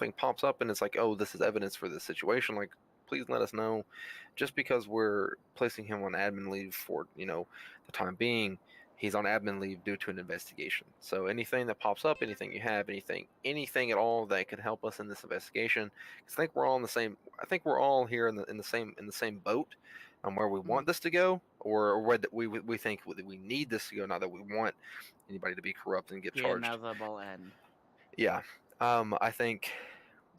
something pops up and it's like, oh, this is evidence for this situation, like please let us know. Just because we're placing him on admin leave for the time being, he's on admin leave due to an investigation. So anything that pops up, anything you have, anything at all that could help us in this investigation, 'cause I think we're all in the same. I think we're all here in the same boat, where we want this to go, or where we think that we need this to go, not that we want anybody to be corrupt and get The charged. inevitable end. Yeah. I think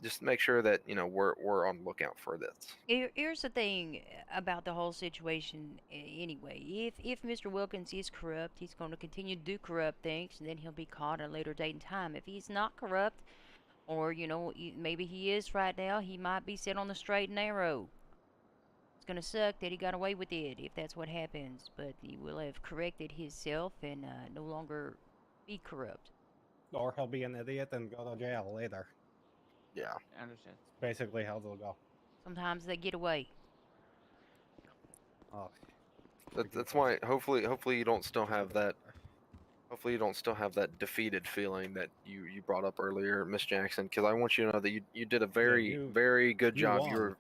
just make sure that we're on the lookout for this. Here's the thing about the whole situation anyway. If Mr. Wilkins is corrupt, he's going to continue to do corrupt things, and then he'll be caught at a later date and time. If he's not corrupt, or, maybe he is right now, he might be set on the straight and narrow. It's going to suck that he got away with it if that's what happens, but he will have corrected himself and no longer be corrupt. Or he'll be an idiot and go to jail later. Yeah. I understand. Basically how they'll go. Sometimes they get away. Oh. That's why hopefully you don't still have that. Hopefully you don't still have that defeated feeling that you brought up earlier, Miss Jackson, because I want you to know that you did a very good job. Won.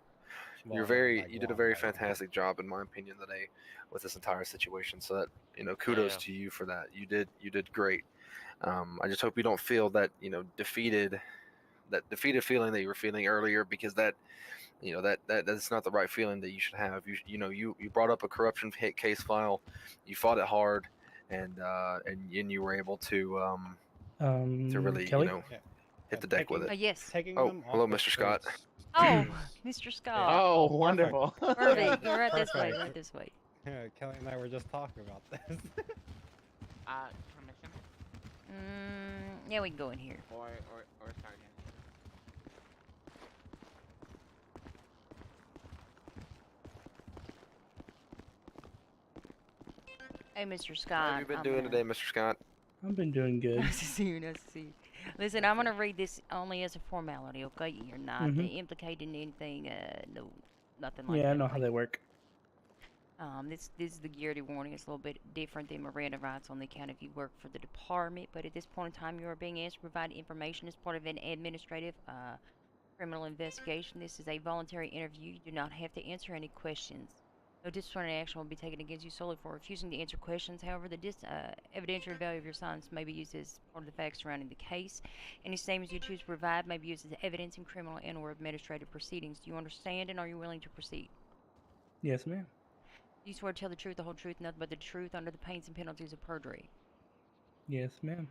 You did a very fantastic job, in my opinion, today with this entire situation. So that kudos to you for that. You did great. I just hope you don't feel that defeated feeling that you were feeling earlier, because that's not the right feeling that you should have. You brought up a corruption case file, you fought it hard, and you were able to really Kelly? hit the deck with it. Yes. Hello, Mr. Scott. Oh, Mr. Scott. Oh, wonderful. Perfect. You're right this way. Right this way. Yeah, Kelly and I were just talking about this. Commissioner? Yeah, we can go in here. Or sergeant. Hey, Mr. Scott. How have you been doing today, Mr. Scott? I've been doing good. Nice to see you. Nice to see you. Listen, I'm gonna read this only as a formality, okay? You're not implicating anything. No, nothing like that. Yeah, I know how they work. This is the Garrity warning. It's a little bit different than Miranda rights on the account if you work for the department. But at this point in time, you are being asked to provide information as part of an administrative criminal investigation. This is a voluntary interview. You do not have to answer any questions. No disciplinary action will be taken against you solely for refusing to answer questions. However, the evidentiary value of your silence may be used as part of the facts surrounding the case. Any statements you choose to provide may be used as evidence in criminal and/or administrative proceedings. Do you understand, and are you willing to proceed? Yes, ma'am. Do you swear to tell the truth, the whole truth, nothing but the truth, under the pains and penalties of perjury? Yes, ma'am.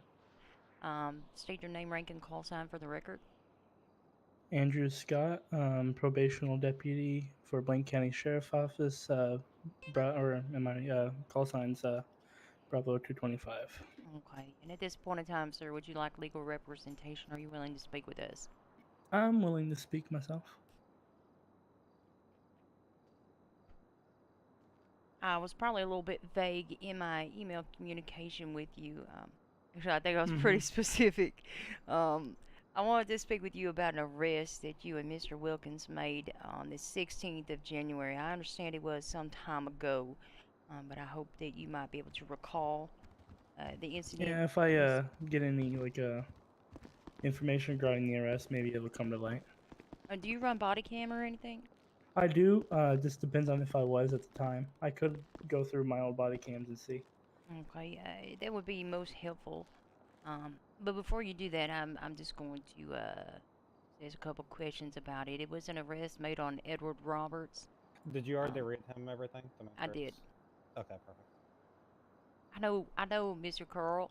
State your name, rank, and call sign for the record. Andrew Scott, probational deputy for Blaine County Sheriff Office, call signs Bravo 225. Okay. And at this point in time, sir, would you like legal representation? Are you willing to speak with us? I'm willing to speak myself. I was probably a little bit vague in my email communication with you. Actually, I think I was pretty specific. I wanted to speak with you about an arrest that you and Mr. Wilkins made on the 16th of January. I understand it was some time ago, but I hope that you might be able to recall the incident. Yeah, if I get any information regarding the arrest, maybe it'll come to light. Do you run body cam or anything? I do. Just depends on if I was at the time. I could go through my old body cams and see. Okay, that would be most helpful. But before you do that, I'm just going to there's a couple questions about it. It was an arrest made on Edward Roberts. Did you already read him everything? I did. Okay, perfect. I know, Mr. Curl.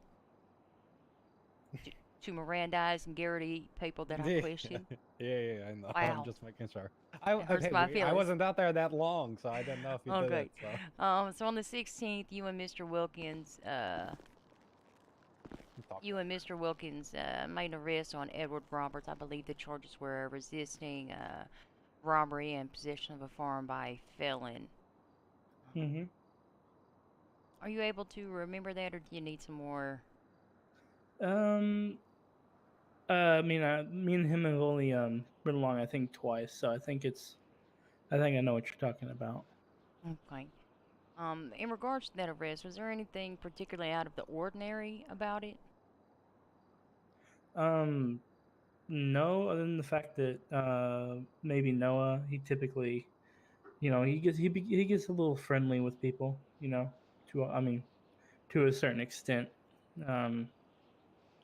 To Mirandize and Garrity people that I question. Yeah, I know. Wow. I'm just making sure. My feelings. I wasn't out there that long, so I didn't know if you did it. So. So on the 16th, you and Mr. Wilkins made an arrest on Edward Roberts. I believe the charges were resisting robbery and possession of a firearm by a felon. Are you able to remember that, or do you need some more? Me and him have only been along, I think, twice. So I think I know what you're talking about. Okay. In regards to that arrest, was there anything particularly out of the ordinary about it? No, other than the fact that maybe Noah, he typically, he gets a little friendly with people, to a certain extent, um,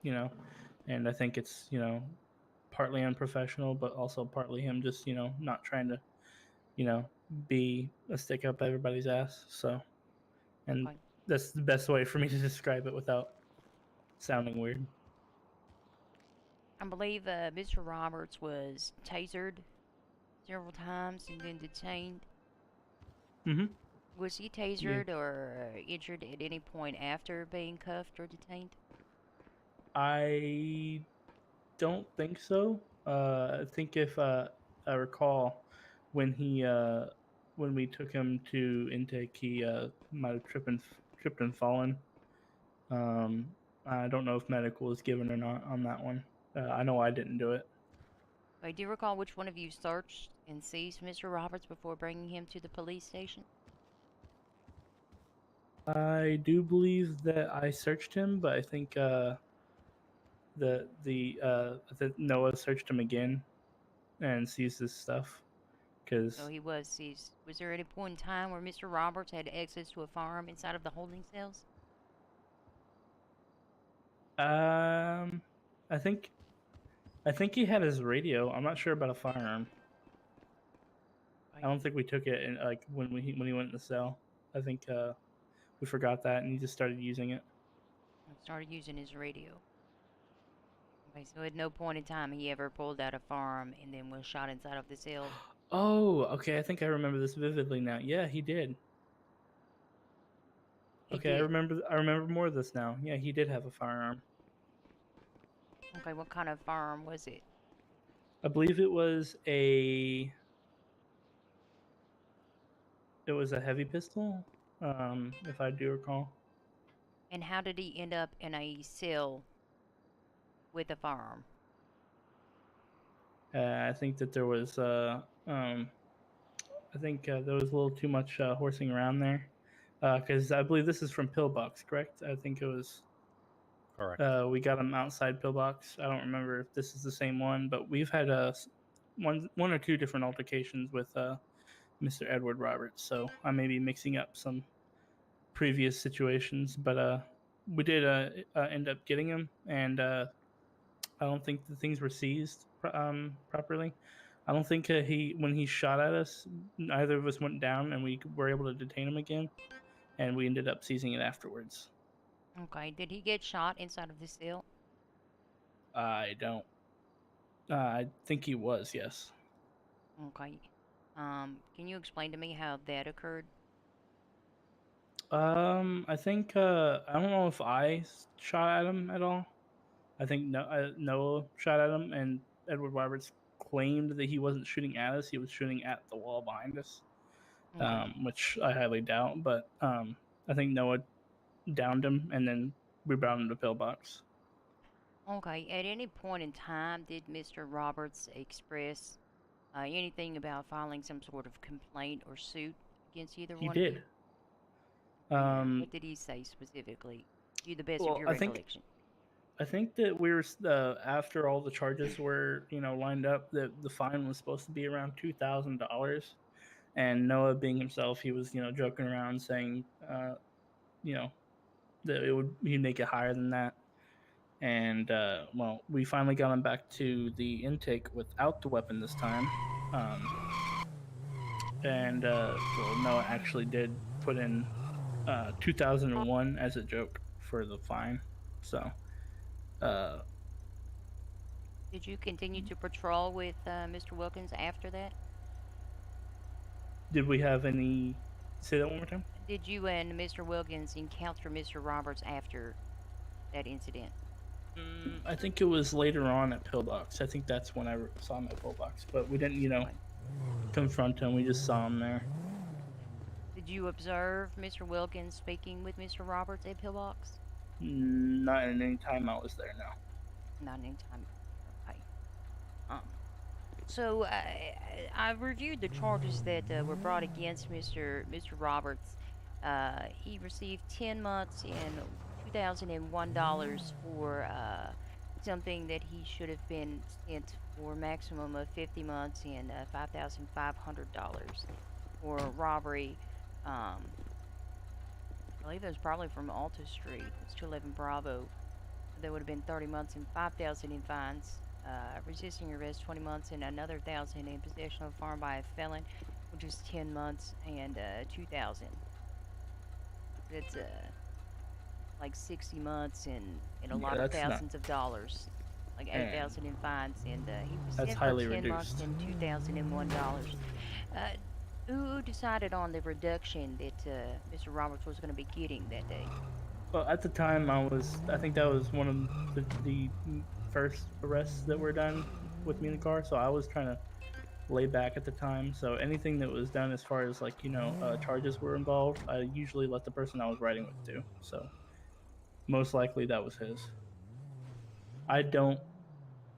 and I think it's partly unprofessional, but also partly him just not trying to be a stick up everybody's ass. So, and Okay. that's the best way for me to describe it without sounding weird. I believe Mr. Roberts was tasered several times and then detained. Mm-hmm. Was he Yeah. tasered or injured at any point after being cuffed or detained? I don't think so. I think if I recall, when when we took him to intake, he might have tripped and fallen. Um, I don't know if medical was given or not on that one. I know I didn't do it. Wait, do you recall which one of you searched and seized Mr. Roberts before bringing him to the police station? I do believe that I searched him, but I think that Noah searched him again and seized his stuff. So Because he was seized. Was there any point in time where Mr. Roberts had access to a firearm inside of the holding cells? I think he had his radio. I'm not sure about a firearm. I don't think we took it in, like when he went in the cell. I think we forgot that and he just started using it. Started using his radio. Okay, so at no point in time he ever pulled out a firearm and then was shot inside of the cell. Oh, okay. I think I remember this vividly now. Yeah, he did. He Okay, did. I remember more of this now. Yeah, he did have a firearm. Okay, what kind of firearm was it? I believe it was a heavy pistol, if I do recall. And how did he end up in a cell with a firearm? I think that there was there was a little too much horsing around there, because I believe this is from Pillbox, correct? I think it was. Correct. We got him outside Pillbox. I don't remember if this is the same one, but we've had one or two different altercations with Mr. Edward Roberts. So I may be mixing up some previous situations, but we did end up getting him, and I don't think the things were seized properly. I don't think when he shot at us, neither of us went down, and we were able to detain him again, and we ended up seizing it afterwards. Okay, did he get shot inside of the cell? I don't. I think he was, yes. Okay. Can you explain to me how that occurred? I think I don't know if I shot at him at all. I think Noah shot at him, and Edward Roberts claimed that he wasn't shooting at us; he was shooting at the wall behind us, Okay. which I highly doubt. But I think Noah downed him, and then we brought him to Pillbox. Okay, at any point in time, did Mr. Roberts express anything about filing some sort of complaint or suit against either He one of did. you? What did he say specifically? To the best of Well, your recollection. I think that we were after all the charges were lined up, that the fine was supposed to be around $2,000, and Noah, being himself, he was joking around saying that he'd make it higher than that. And well, we finally got him back to the intake without the weapon this time, and well, Noah actually did put in 2001 as a joke for the fine. So Did you continue to patrol with Mr. Wilkins after that? did we have any? Say that one more time. Did you and Mr. Wilkins encounter Mr. Roberts after that incident? I think it was later on at Pillbox. I think that's when I saw him at Pillbox, but we didn't, confront him. We just saw him there. Did you observe Mr. Wilkins speaking with Mr. Roberts at Pillbox? Not at any time I was there, no. Not any time. Okay. So I reviewed the charges that were brought against Mr. Roberts. He received 10 months and $2,001 for something that he should have been sent for a maximum of 50 months and $5,500 for robbery. I believe it was probably from Alta Street. It's 211 Bravo. There would have been 30 months and 5,000 in fines. Resisting arrest, 20 months and another 1,000 in possession of a firearm by a felon, which is 10 months and 2,000. That's like 60 months and a lot of thousands of dollars, like 8,000 in fines, and he was That's sent for highly 10 reduced. months and $2,001. Who decided on the reduction that Mr. Roberts was going to be getting that day? Well, at the time, I think that was one of the first arrests that were done with me in the car. So I was trying to lay back at the time. So anything that was done as far as like charges were involved, I usually let the person I was riding with do. So most likely that was his. I don't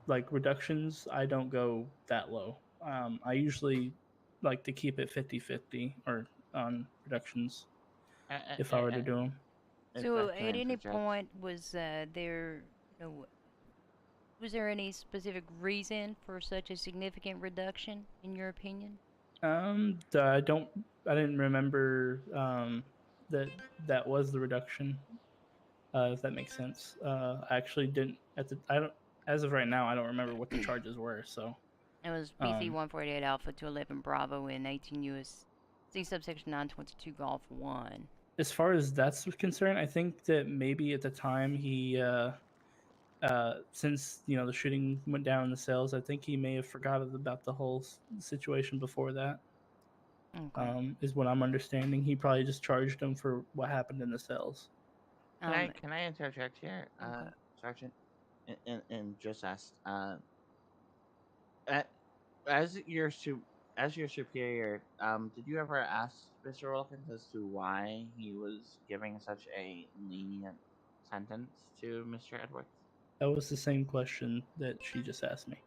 like reductions. I don't go that low. I usually like to keep it 50-50 or on reductions if I were to do them. So at any point was there, was there any specific reason for such a significant reduction in your opinion? I didn't remember that was the reduction. If that makes sense. I actually didn't as of right now, I don't remember what the charges were. So it was BC 148 Alpha to 11 Bravo in 18 U.S.C. subsection 922 Golf 1. As far as that's concerned, I think that maybe at the time he, since the shooting went down in the cells, I think he may have forgotten about the whole situation before that. Okay. Is what I'm understanding. He probably just charged him for what happened in the cells. Can I interject here, okay. Sergeant, and just ask, as your superior, did you ever ask Mr. Wilkins as to why he was giving such a lenient sentence to Mr. Edwards? That was the same question that she just asked me.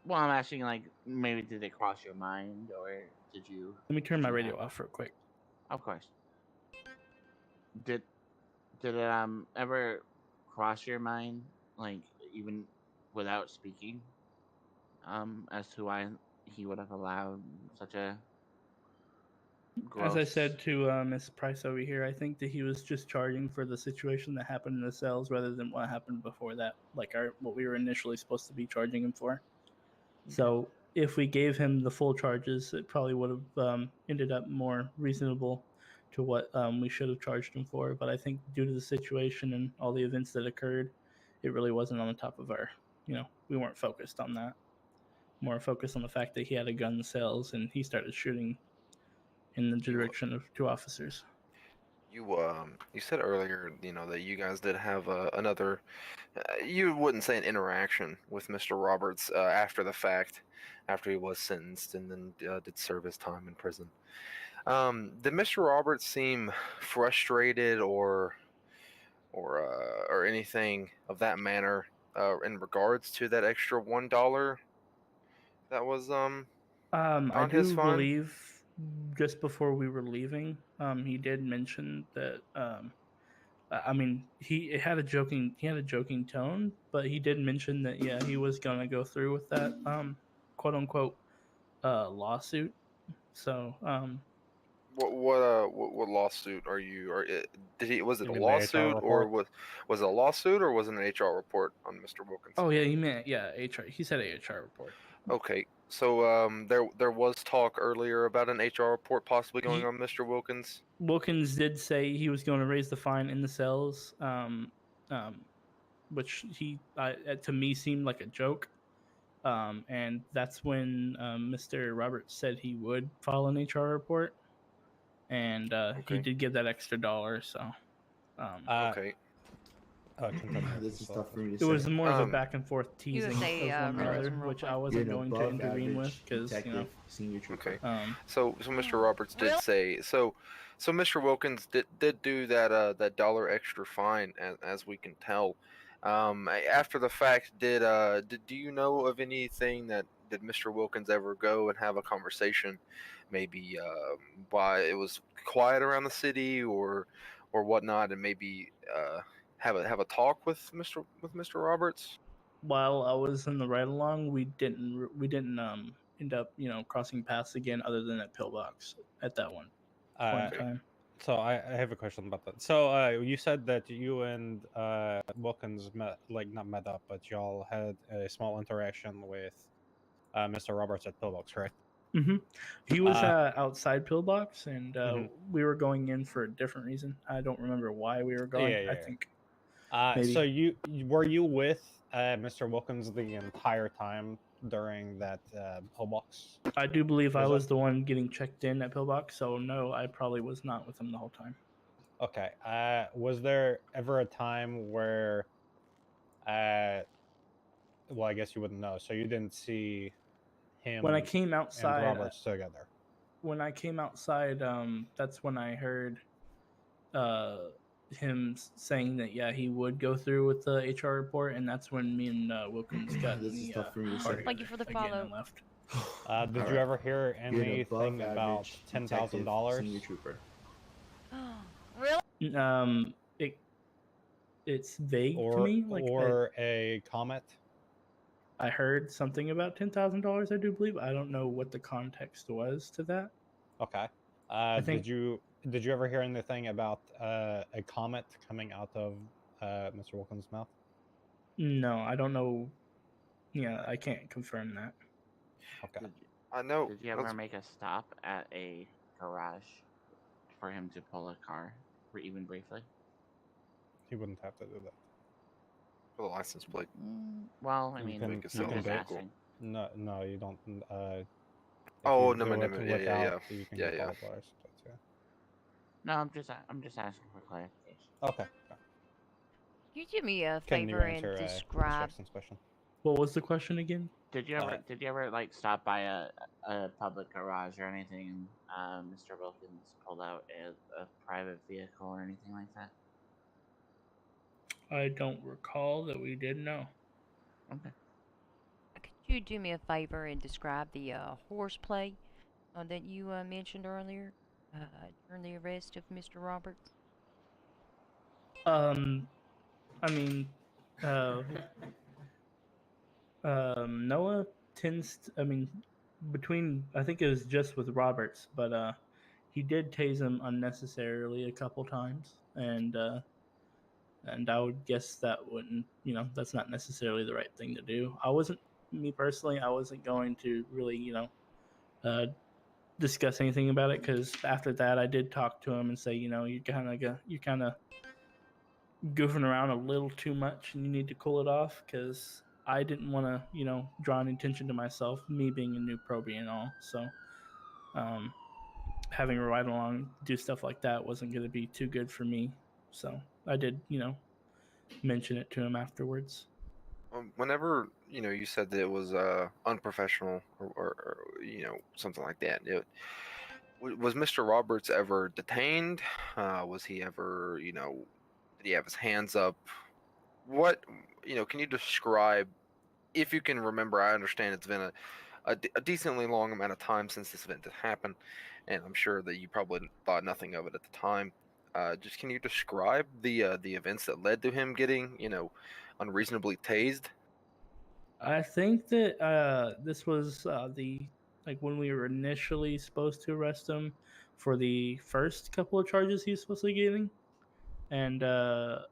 Well, I'm asking, like, maybe did it cross your mind, or did you? Let me turn my radio off real quick. Of course. Did it ever cross your mind, like even without speaking, as to why he would have allowed such a gross... As I said to Miss Price over here, I think that he was just charging for the situation that happened in the cells rather than what happened before that, like what we were initially supposed to be charging him for. Okay. So if we gave him the full charges, it probably would have ended up more reasonable to what we should have charged him for. But I think due to the situation and all the events that occurred, it really wasn't on the top of our, we weren't focused on that. More focused on the fact that he had a gun in the cells and he started shooting in the direction of two officers. You said earlier, that you guys did have another, you wouldn't say an interaction with Mr. Roberts after the fact, after he was sentenced and then did serve his time in prison. Did Mr. Roberts seem frustrated or anything of that manner in regards to that extra $1 that was I do believe just before we were leaving, he did mention that. I mean, he had a joking tone, but he did mention that he was gonna go through with that quote unquote lawsuit. So what lawsuit are you? Or was it a lawsuit or was it a lawsuit or was it an HR report on Mr. Wilkins? Oh yeah, he meant HR. He said HR report. Okay, so there was talk earlier about an HR report possibly going on Mr. Wilkins. Wilkins did say he was going to raise the fine in the cells, which to me seemed like a joke. And that's when Mr. Roberts said he would file an HR report, and he did give that extra $1. So okay. This is tough for me to it was more of a back and forth teasing of one another, which I wasn't going to intervene with because Okay. So Mr. Roberts did say so Mr. Wilkins did do that that $1 extra fine as we can tell. After the fact, do you know of anything that did Mr. Wilkins ever go and have a conversation, maybe why it was quiet around the city or or whatnot, and maybe have a talk with Mr. Roberts? While I was in the ride along, we didn't end up crossing paths again, other than at Pillbox at that one point in time. So I have a question about that. So you said that you and Wilkins met, like not met up, but y'all had a small interaction with Mr. Roberts at Pillbox, correct? Mm-hmm. He was outside Pillbox, and we were going in for a different reason. I don't remember why we were going. I think. Maybe. So were you with Mr. Wilkins the entire time during that Pillbox? I do believe I was the one getting checked in at Pillbox, so no, I probably was not with him the whole time. Okay. Was there ever a time where, well, I guess you wouldn't know, so you didn't see him when I came outside and Roberts together? When I came outside, that's when I heard him saying that he would go through with the HR report, and that's when me and Wilkins got This is tough for me to say. Thank you for the follow. Left. Did you ever hear anything about $10,000? Senior trooper. Really? It's vague to me. Or a comment. I heard something about $10,000. I do believe. I don't know what the context was to that. Okay. Did you ever hear anything about a comment coming out of Mr. Wilkins' mouth? No, I don't know. Yeah, I can't confirm that. Okay. I know. Did you ever make a stop at a garage for him to pull a car, or even briefly? He wouldn't have to do that. For the license plate. Well, I mean, you just asking. No, you don't. Oh, you no, do no, it no, without, you can get yeah. all the license, yeah. No, I'm just asking for clarification. Okay. Can you do me a Can you favor and answer describe? Jackson's question? What was the question again? Did you ever like stop by a public garage or anything, and Mr. Wilkins pulled out a private vehicle or anything like that? I don't recall that we did. No. Okay. Could you do me a favor and describe the horseplay that you mentioned earlier during the arrest of Mr. Roberts? I mean, Noah tends to, I think it was just with Roberts, but he did tase him unnecessarily a couple times, and I would guess that wouldn't, that's not necessarily the right thing to do. Me personally, I wasn't going to really, discuss anything about it, because after that, I did talk to him and say, you're kind of goofing around a little too much, and you need to cool it off, because I didn't want to, draw any attention to myself, me being a new probie and all. So, having a ride along, do stuff like that wasn't going to be too good for me. So I did, mention it to him afterwards. Whenever you said that it was unprofessional or something like that, was Mr. Roberts ever detained? Was he ever did he have his hands up? What can you describe, if you can remember? I understand it's been a decently long amount of time since this event has happened, and I'm sure that you probably thought nothing of it at the time. Just can you describe the events that led to him getting unreasonably tased? I think that this was when we were initially supposed to arrest him for the first couple of charges he was supposed to be getting, and I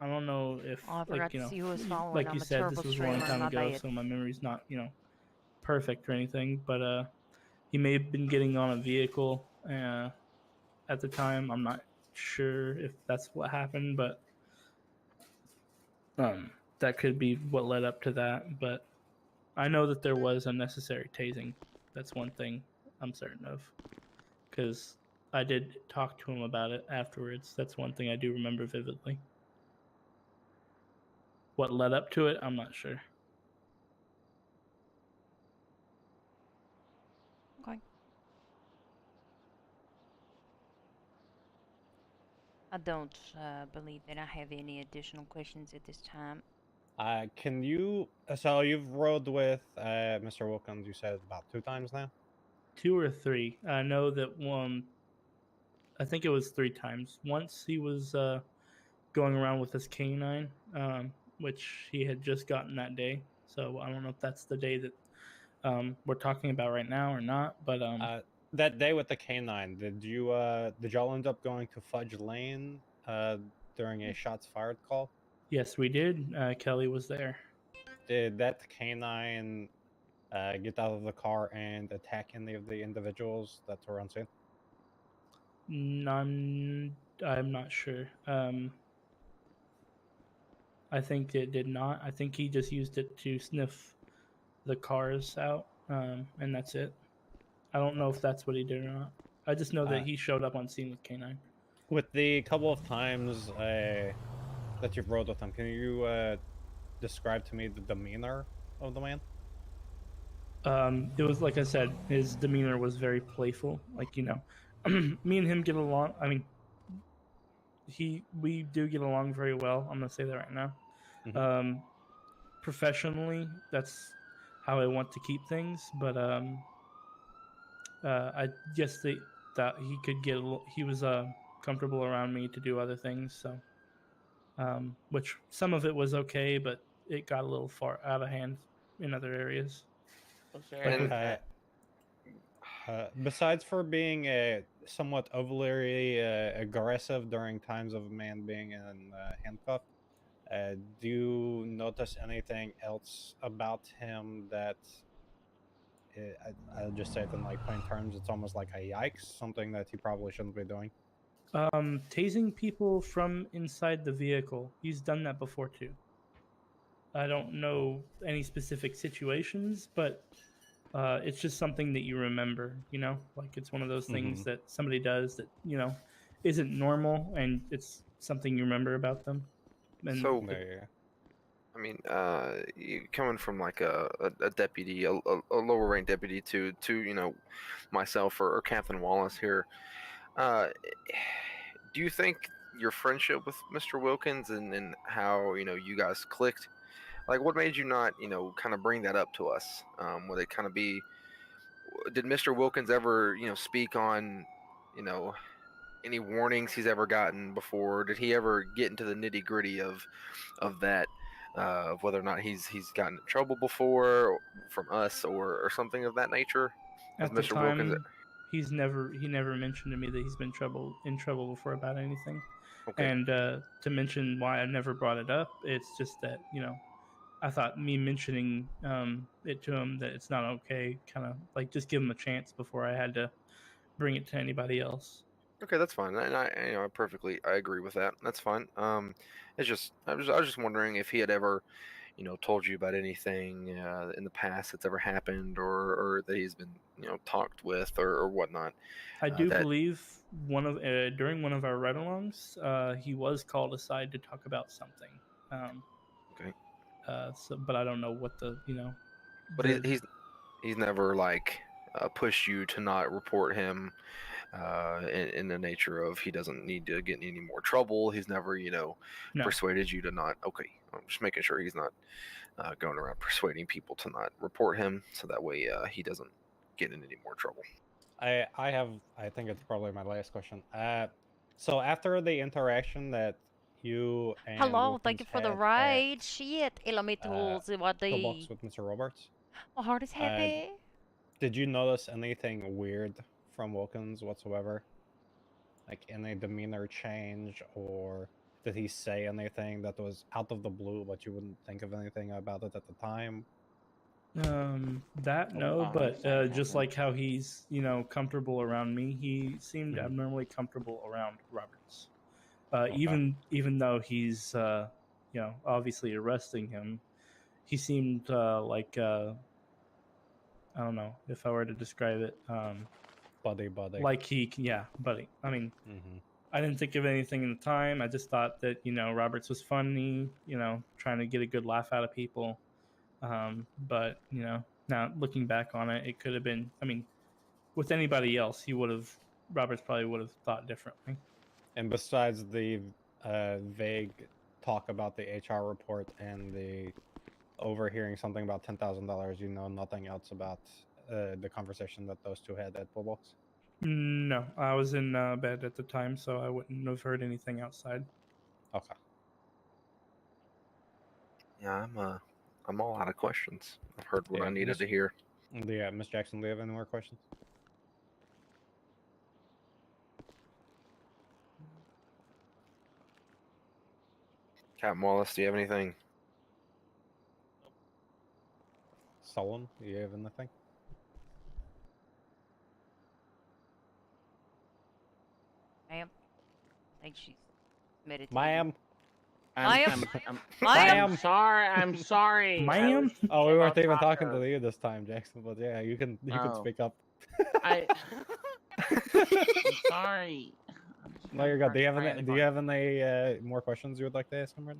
don't know if I forgot to see who was following. like I'm you a said, terrible this was a long streamer, time my ago, bad. so my memory's not perfect or anything, but he may have been getting on a vehicle at the time. I'm not sure if that's what happened, but that could be what led up to that. But I know that there was unnecessary tasing. That's one thing I'm certain of, because I did talk to him about it afterwards. That's one thing I do remember vividly. What led up to it, I'm not sure. Okay. I don't believe that I have any additional questions at this time. Can you? So you've rode with Mr. Wilkins. You said about 2 times now. 2 or 3. I know that I think it was 3 times. Once he was going around with his canine, which he had just gotten that day. So I don't know if that's the day that we're talking about right now or not. But that day with the canine, did y'all end up going to Fudge Lane during a shots fired call? yes, we did. Kelly was there. Did that canine get out of the car and attack any of the individuals that were on scene? I'm not sure. I think it did not. I think he just used it to sniff the cars out, and that's it. I don't know if that's what he did or not. I just know that he showed up on scene with K9. With the couple of times that you've rode with him, can you describe to me the demeanor of the man? It was like I said, his demeanor was very playful. Like, you know, me and him get along. I mean, we do get along very well. I'm gonna say that right now. Mhm. Professionally, that's how I want to keep things. But I just think that he could get. He was comfortable around me to do other things. So, which some of it was okay, but it got a little far out of hand in other areas. Was there Like any with- Besides for being somewhat overly aggressive during times of a man being in handcuffed, do you notice anything else about him that I'll just say it in like plain terms? It's almost like a yikes, something that he probably shouldn't be doing. tasing people from inside the vehicle. He's done that before too. I don't know any specific situations, but it's just something that you remember. You know, like it's one of those things Mhm. that somebody does that isn't normal, and it's something you remember about them. And So, Yeah. I mean, you coming from like a deputy, a lower rank deputy to myself or Captain Wallace here. Do you think your friendship with Mr. Wilkins and how you guys clicked, like what made you not kind of bring that up to us? Would it kind of be, did Mr. Wilkins ever speak on you know any warnings he's ever gotten before? Did he ever get into the nitty gritty of that, of whether or not he's gotten in trouble before from us or something of that nature? Has at the Mr. Wilkins? time, he never mentioned to me that he's been in trouble before about anything. Okay, And to mention why I never brought it up, it's just that I thought me mentioning it to him that it's not okay, kind of like just give him a chance before I had to bring it to anybody else. okay, that's fine, and I agree with that. That's fine. It's just I was just wondering if he had ever told you about anything in the past that's ever happened, or that he's been talked with or whatnot. I do That believe during one of our ride-alongs, he was called aside to talk about something. Okay, So, but I don't know what the but he's never like pushed you to not report him in the nature of he doesn't need to get in any more trouble. He's never no. persuaded you to not. Okay, I'm just making sure he's not going around persuading people to not report him, so that way he doesn't get in any more trouble. I think it's probably my last question. So after the interaction that you and Hello, thank Wilkins you for the had ride. Shit, ilang may tools what Pillbox they. with Mr. Roberts, My heart is heavy. did you notice anything weird from Wilkins whatsoever? Like any demeanor change, or did he say anything that was out of the blue, but you wouldn't think of anything about it at the time? That no, but just like how he's comfortable around me, he seemed Mhm. abnormally comfortable around Roberts. Okay. Even though he's obviously arresting him, he seemed like I don't know if I were to describe it, Buddy. like buddy. I mean, Mm-hmm. I didn't think of anything in the time. I just thought that Roberts was funny, trying to get a good laugh out of people. But now looking back on it, it could have been. I mean, with anybody else, Roberts probably would have thought differently. And besides the vague talk about the HR report and the overhearing something about $10,000, you know nothing else about the conversation that those two had at Pillbox? No, I was in bed at the time, so I wouldn't have heard anything outside. Okay. Yeah, I'm all out of questions. I've heard what Yeah, I needed to Miss- hear. Yeah, Miss Jackson, do you have any more questions? Captain Wallace, do you have anything? Solon, do you have anything? Ma'am, I think she's meditating. Ma'am. Ma'am? I'm Ma'am. sorry. I'm sorry. I Ma'am? was Oh, we thinking weren't about even talking tacos. to you this time, Jackson. But yeah, you can Oh. speak up. I'm sorry. No, you're good. Do you have any more questions you would like to ask him right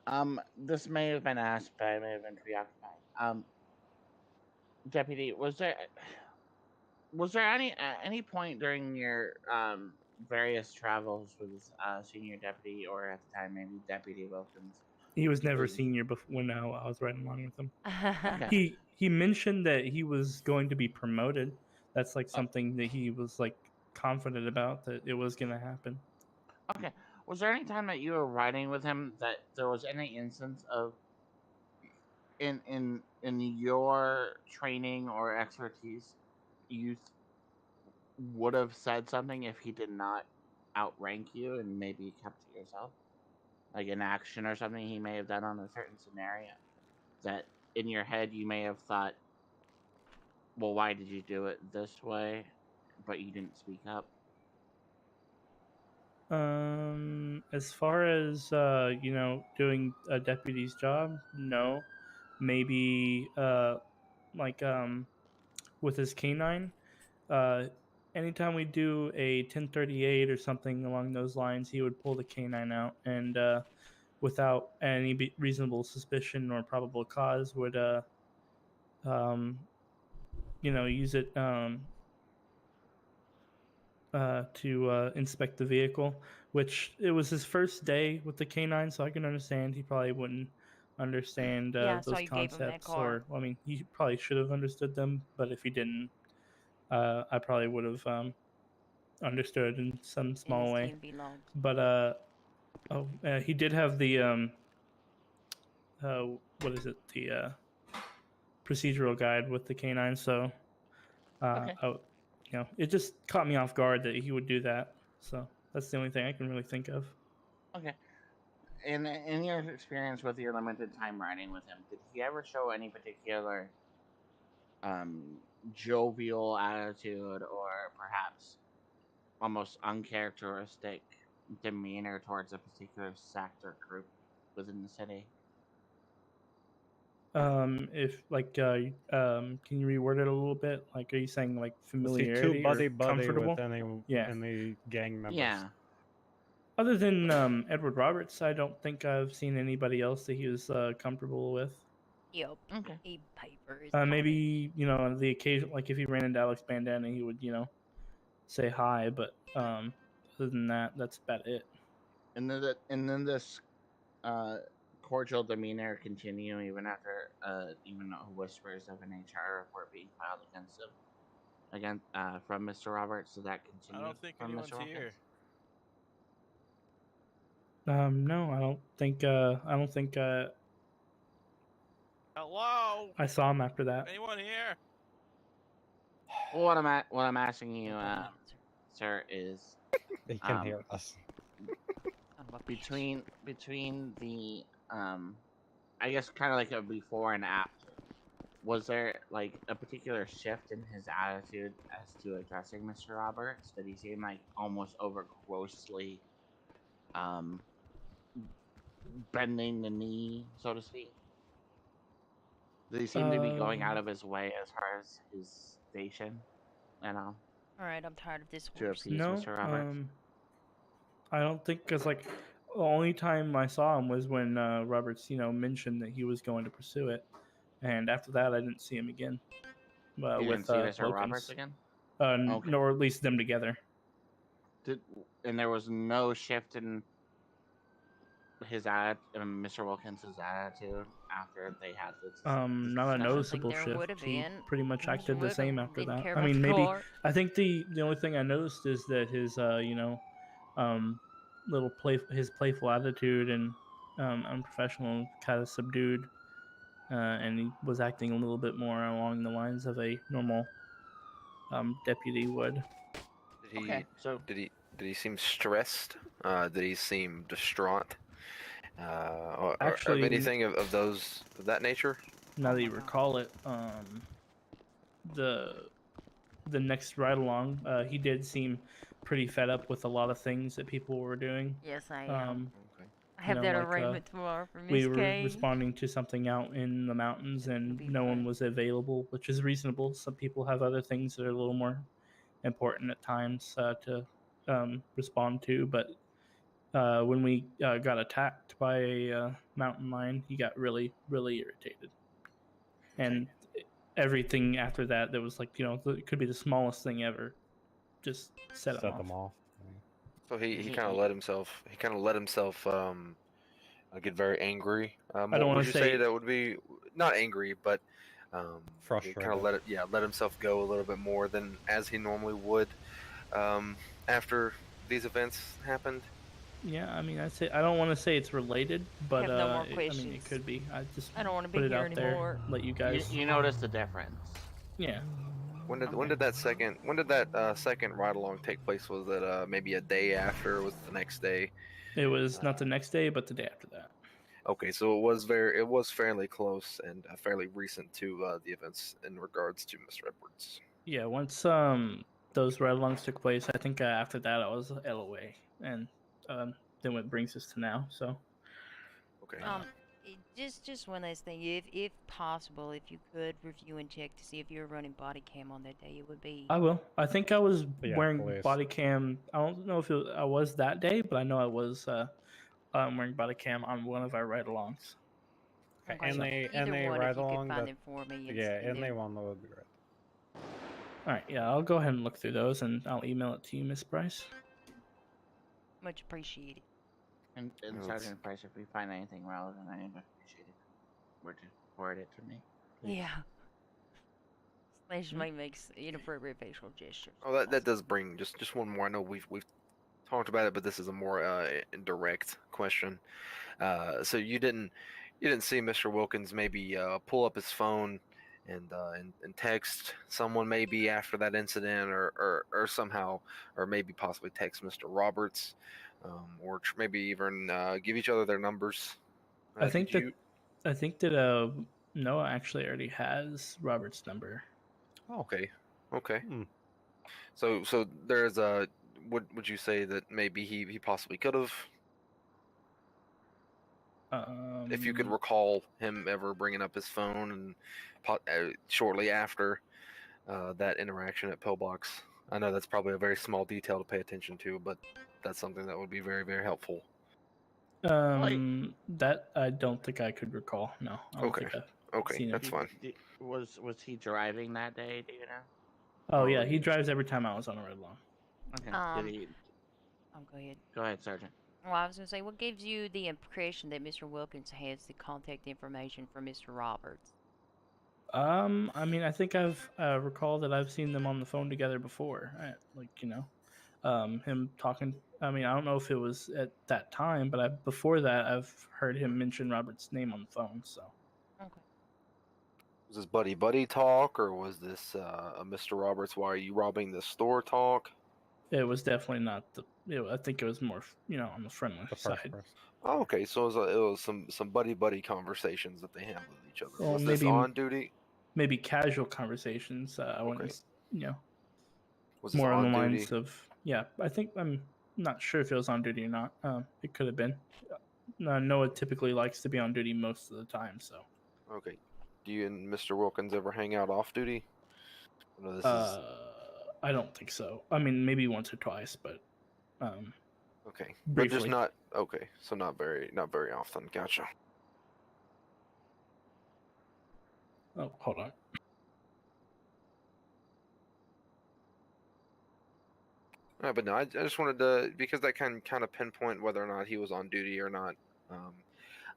now? This may have been asked, but I may have been preoccupied. Deputy, was there any point during your various travels with senior deputy, or at the time maybe Deputy Wilkins? He was never senior before when I was riding along with him. Okay. He mentioned that he was going to be promoted. That's like something that he was like confident about that it was going to happen. Okay. Was there any time that you were riding with him that there was any instance of in your training or expertise you would have said something if he did not outrank you and maybe kept to yourself? Like an action or something he may have done on a certain scenario that in your head you may have thought, well, why did you do it this way? But you didn't speak up. As far as doing a deputy's job, no. Maybe like with his canine, anytime we do a 1038 or something along those lines, he would pull the canine out and without any reasonable suspicion or probable cause would use it to inspect the vehicle, which it was his first day with the canine, so I can understand he probably wouldn't understand Yeah, I saw those you gave him that concepts, car. or I mean, he probably should have understood them, but if he didn't, I probably would have understood in some And small his way. TMB logs. But he did have the what is it, the procedural guide with the canine, so Okay. it just caught me off guard that he would do that. So that's the only thing I can really think of. Okay. In your experience with your limited time riding with him, did he ever show any particular jovial attitude or perhaps almost uncharacteristic demeanor towards a particular sect or group within the city? If like can you reword it a little bit? Like, are you saying like Was he too familiarity or buddy comfortable? with any gang members? Yeah. Other than Edward Roberts, I don't think I've seen anybody else that he was comfortable with. Yep. Okay. A paper is Maybe the occasion, like if he ran into Alex Bandana, he would say hi, but other than that, that's about it. And then this cordial demeanor continue even after even whispers of an HR report being filed against him from Mr. Roberts. Did that continue? I don't think from anyone's Mr. Wilkins? here. No, I don't think. Hello? I saw him after that. Anyone here? Well, what I'm asking you, sir, is They can hear us. between the I guess kind of like a before and after. Was there like a particular shift in his attitude as to addressing Mr. Roberts? Did he seem like almost over grossly bending the knee, so to speak? Did he seem to be going out of his way as far as his station? All right, I'm tired of this To horse. appease No, Mr. Roberts? I don't think, because like the only time I saw him was when Roberts mentioned that he was going to pursue it, and after that I didn't see him again. You With didn't see Mr. Wilkins. Roberts again? Okay. Nor at least them together. And there was no shift in Mr. Wilkins' attitude after they had this Not a discussion? I think noticeable there would shift. have He been. pretty much Mr. acted the same Wilkins after didn't that. care I about mean, the maybe car. I think the only thing I noticed is that his um his playful attitude and unprofessional kind of subdued, and he was acting a little bit more along the lines of a normal deputy would. Did he Okay, so did he seem stressed? Did he seem distraught? Or Actually, anything of that nature? now Oh that my you God. recall it, the the next ride along, he did seem pretty fed up with a lot of things that people were doing. Yes, I am. Okay. I have know, that like, arrangement tomorrow for we Miss were K. responding to something out in the mountains It'll and be no one fun. was available, which is reasonable. Some people have other things that are a little more important at times to respond to. But when we got attacked by a mountain lion, he got really, really irritated. And everything after that, was like, it could be the smallest thing ever, just set him off. off. So he kind of let himself get very angry. I don't What wanna would you say say- that would be not angry, but kind of Frustrated. let himself go a little bit more than as he normally would after these events happened. Yeah, I mean, I don't want to say it's related, but have no more I mean, questions. it could be. I just I don't want to be put it here out there, anymore. let you guys. you noticed the difference. Yeah, When did Okay. that second ride along take place? Was it maybe a day after? Or was it the next day? it was not the next day, but the day after that. Okay, so it was fairly close and fairly recent to the events in regards to Mr. Edwards. Yeah, once those ride-alongs took place, I think after that I was LOA, and then what brings us to now. So Okay. Just one last thing. If possible, if you could review and check to see if you're running body cam on that day, it would be. I will. I think I was Yeah, wearing please. body cam. I don't know if I was that day, but I know I was wearing body cam on one of our ride-alongs. Okay, Okay, and so they either one, ride if you along could find that. them for me. Yeah, and they then- one that would be great. All right, yeah, I'll go ahead and look through those, and I'll email it to you, Miss Bryce. Much appreciated. And let's- Sergeant Price, if we find anything relevant, I appreciate it. Would you forward it to me? please? Yeah. Slash may makes inappropriate facial gestures. Oh, that does bring just one more. I know we've talked about it, but this is a more indirect question. So you didn't see Mr. Wilkins maybe pull up his phone and text someone maybe after that incident, or somehow, or maybe possibly text Mr. Roberts, or maybe even give each other their numbers. I think did that Noah actually already has Robert's number. Okay. Okay. Hmm. So there's a would you say that maybe he possibly could have, if you could recall him ever bringing up his phone and shortly after that interaction at Pillbox? I know that's probably a very small detail to pay attention to, but that's something that would be very, very helpful. That I don't think I could recall. No, I don't Okay. think I've Okay, seen it. that's fine. Was he driving that day? Do you know? Oh yeah, he drives every time I was on a ride along. Okay. Did he? Go ahead. Go ahead, Sergeant. Well, I was going to say, what gives you the impression that Mr. Wilkins has the contact information for Mr. Roberts? I mean, I think I've recalled that I've seen them on the phone together before. Him talking. I mean, I don't know if it was at that time, but before that, I've heard him mention Robert's name on the phone. So Okay. Was this buddy talk, or was this a Mr. Roberts, why are you robbing the store talk? it was definitely not the. I think it was more, on the friendly The first side. person. Oh, okay, so it was some buddy conversations that they had with each other. Well, Was this maybe- on duty? Maybe casual conversations. I wouldn't, Okay. Was this more on the on duty? lines of, yeah. I think I'm not sure if it was on duty or not. It could have been. Noah typically likes to be on duty most of the time, so. Okay. Do you and Mr. Wilkins ever hang out off duty? I know this is I don't think so. I mean, maybe once or twice, but okay, but just briefly. not okay. So not very often. Gotcha. Oh, hold on. But no, I just wanted to, because that kind of pinpoint whether or not he was on duty or not.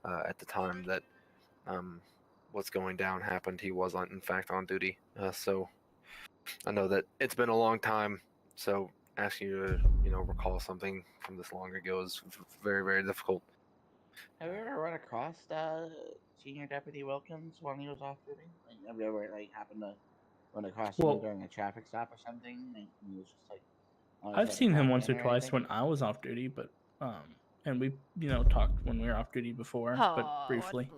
at the time that what's going down happened. He was in fact on duty. So I know that it's been a long time. So asking you to recall something from this long ago is very, very difficult. Have you ever run across Senior Deputy Wilkins when he was off duty? Like, have you ever happened to run across him Well, during a traffic stop or something? And he was just on his I've way to seen him clock once or in or twice anything? when I was off duty, but and we talked when we were off duty before, but Oh, briefly.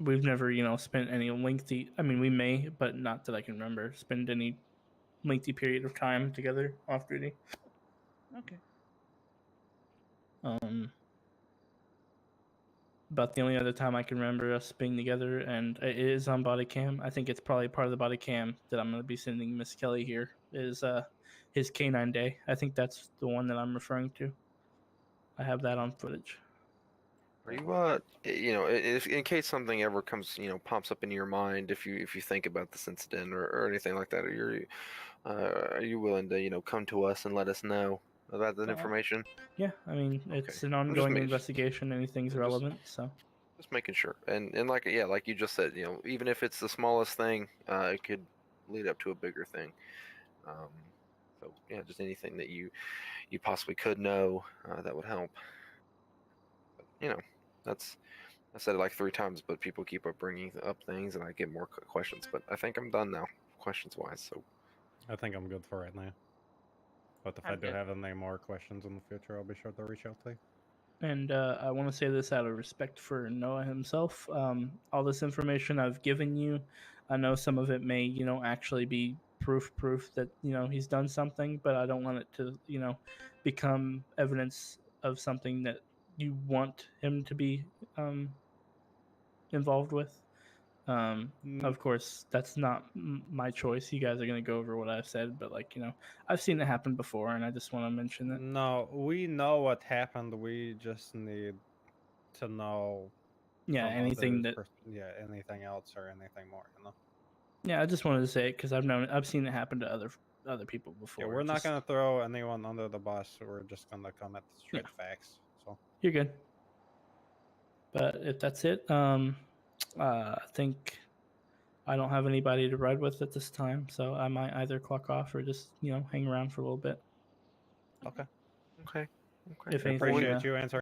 We've never spent any lengthy. I mean, we may, but not that I can remember. Spend any lengthy period of time together off duty. Okay. About the only other time I can remember us being together, and it is on body cam. I think it's probably part of the body cam that I'm going to be sending Miss Kelly here. Is his canine day? I think that's the one that I'm referring to. I have that on footage. Are you if in case something ever comes pops up into your mind, if you think about this incident or anything like that, are you willing to come to us and let us know about that information? Yeah, I mean, Okay. it's an I'm just ongoing making- investigation. Anything's relevant, so. Just making sure, and like you just said, even if it's the smallest thing, it could lead up to a bigger thing. So yeah, just anything that you possibly could know that would help. But, that's I said it like 3 times, but people keep bringing up things, and I get more questions. But I think I'm done now, questions wise. So I think I'm good for right now. But if I I'm do good. have any more questions in the future, I'll be sure to reach out to you. And I want to say this out of respect for Noah himself. All this information I've given you, I know some of it may, actually be proof that he's done something, but I don't want it to, become evidence of something that you want him to be involved with. Of course, that's not my choice. You guys are going to go over what I've said, but I've seen it happen before, and I just want to mention it. No, we know what happened. We just need to know. Yeah, anything anything else or anything more. Yeah, I just wanted to say it because I've seen it happen to other people before. Yeah, we're not gonna throw anyone under the bus. We're just gonna come at straight facts. So you're good. But if that's it, I think I don't have anybody to ride with at this time, so I might either clock off or just hang around for a little bit. okay. If I anything, appreciate you answering